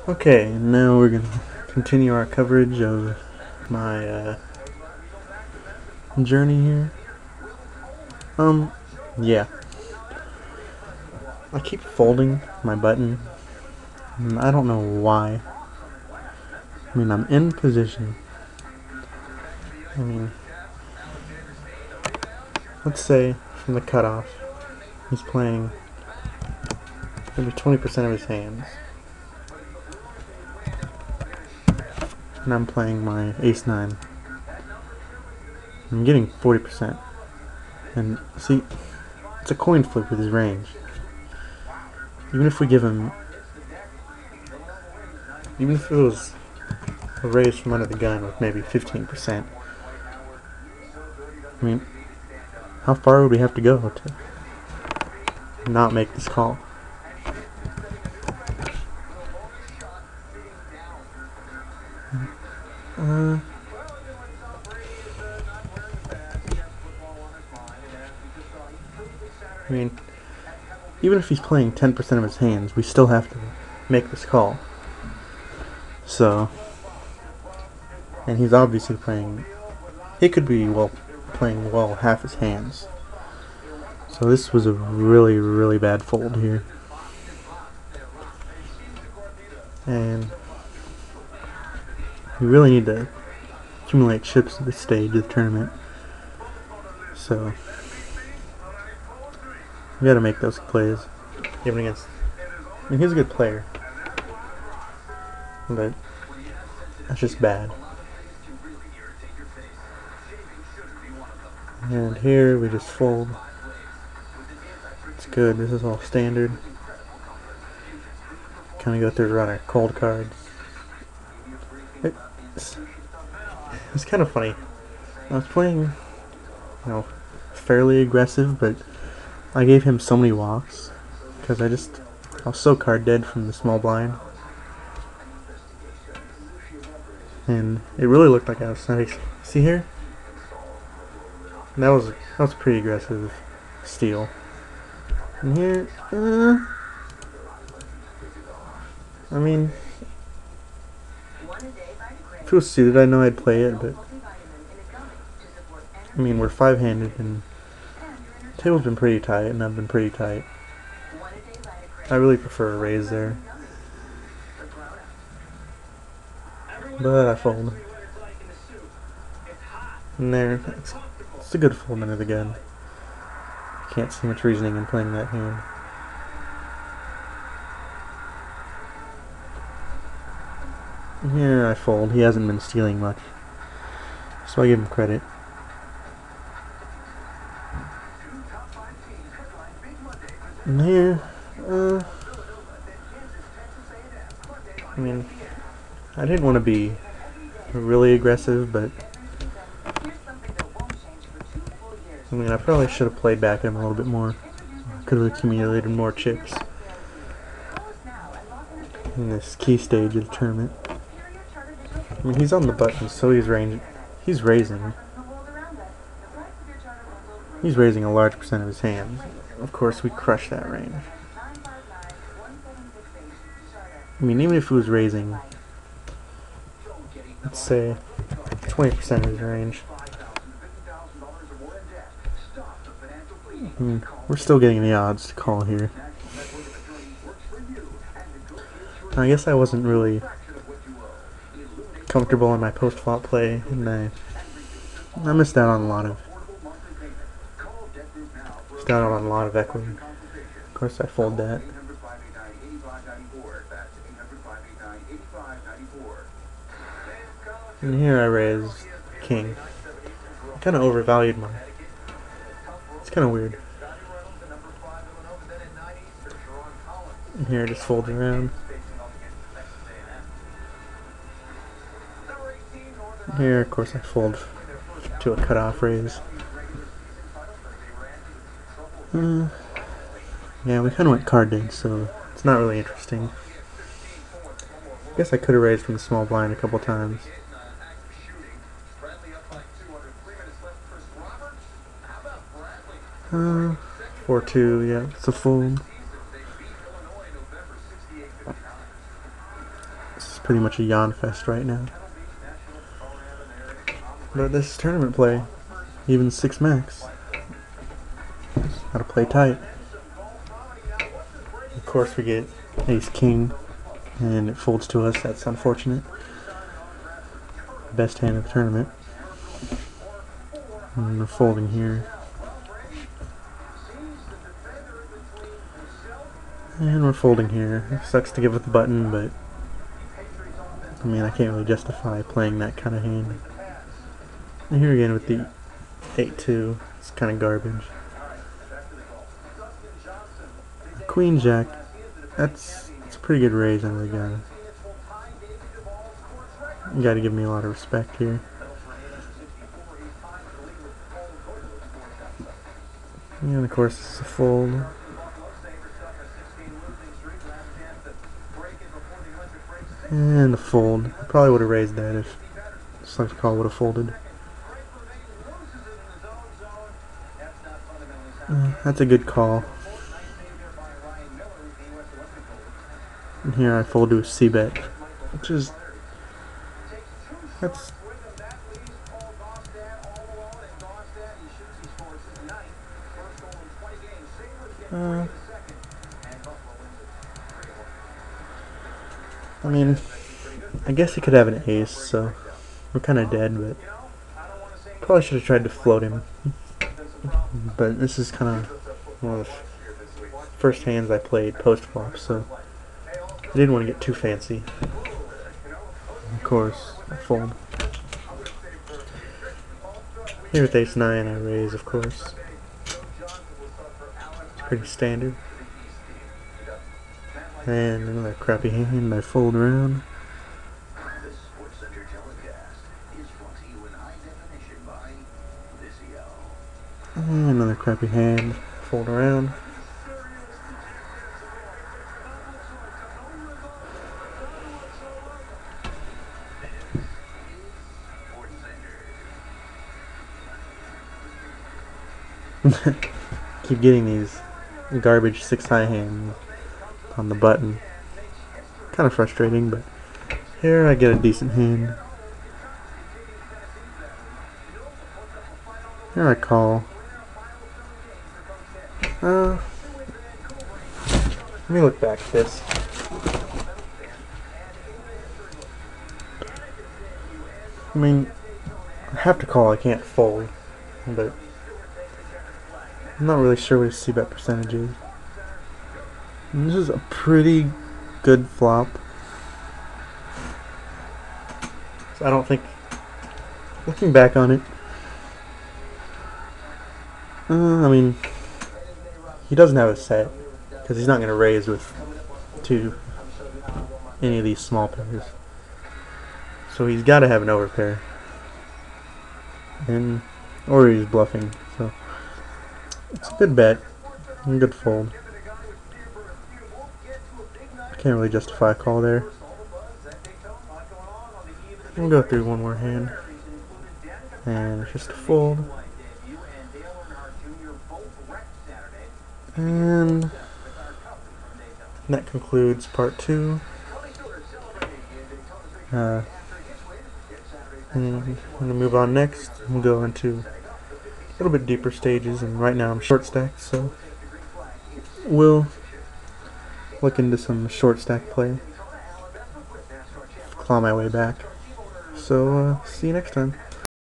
Okay, now we're gonna continue our coverage of my journey here. Yeah. I keep folding my button, and I don't know why. I mean, I'm in position. I mean, let's say from the cutoff, he's playing maybe 20% of his hands. And I'm playing my ace-9. I'm getting 40%. And see, it's a coin flip with his range. Even if we give him, even if it was a raise from under the gun with maybe 15%, I mean, how far would we have to go to not make this call? I mean, even if he's playing 10% of his hands, we still have to make this call. So, and he's obviously playing, he could be playing well half his hands. So this was a really, really bad fold here. And we really need to accumulate chips at this stage of the tournament. So we gotta make those plays. Even against, I mean, he's a good player, but that's just bad. And here we just fold. It's good. This is all standard. Kind of go through run our cold cards. It's kind of funny. I was playing, fairly aggressive, but I gave him so many walks because I was so card dead from the small blind, and it really looked like I was nice. See here? And that was pretty aggressive steal. And here, I mean, if it was suited, I know I'd play it, but I mean, we're five-handed, and the table's been pretty tight, and I've been pretty tight. I really prefer a raise there, but I fold. And there, it's a good fold under the gun. Can't see much reasoning in playing that hand. And here I fold. He hasn't been stealing much, so I give him credit. And here, I mean, I didn't want to be really aggressive, but I mean, I probably should have played back at him a little bit more. Could have accumulated more chips in this key stage of the tournament. I mean, he's on the button, so he's raising. He's raising a large percent of his hands. Of course, we crush that range. I mean, even if he was raising, let's say, 20% of his range, I mean, we're still getting the odds to call here. I guess I wasn't really comfortable in my post-flop play, and I missed out on a lot of equity. Of course, I fold that. And here I raise king. I kind of overvalued mine. It's kind of weird. And here I just fold around. And here, of course, I fold to a cutoff raise. Yeah, we kind of went card dead, so it's not really interesting. I guess I could have raised from the small blind a couple times. 4-2, yeah, it's a fold. pretty much a yawn fest right now. But this is tournament play, even 6 max. Gotta play tight. Of course we get ace king, and it folds to us. That's unfortunate. Best hand of the tournament. And we're folding here. And we're folding here. It sucks to give with the button, but I mean, I can't really justify playing that kind of hand. And here again with the 8-2, it's kind of garbage. Queen Jack, it's a pretty good raise. I really you gotta give me a lot of respect here. And of course it's a fold. And a fold. I probably would have raised that if Slugs Call would have folded. That's a good call. And here I fold to a c-bet, which is that's I mean, I guess he could have an ace, so we're kind of dead, but probably should have tried to float him. But this is kind of one of the first hands I played post-flop, so I didn't want to get too fancy. Of course, I fold. Here with ace 9, I raise, of course. It's pretty standard. And another crappy hand, I fold around. And another crappy hand, fold around. Keep getting these garbage 6-high hands on the button. Kind of frustrating, but here I get a decent hand. Here I call. Let me look back at this. I mean, I have to call, I can't fold, but I'm not really sure what his c-bet percentage is. And this is a pretty good flop. So I don't think, looking back on it, I mean, he doesn't have a set, because he's not going to raise with any of these small pairs. So he's got to have an overpair. Or he's bluffing. So it's a good bet. And good fold. Can't really justify a call there. We'll go through one more hand. And it's just a fold. And that concludes part 2. And I'm going to move on next. We'll go into a little bit deeper stages, and right now I'm short stacked, so we'll look into some short stack play. Claw my way back. So, see you next time.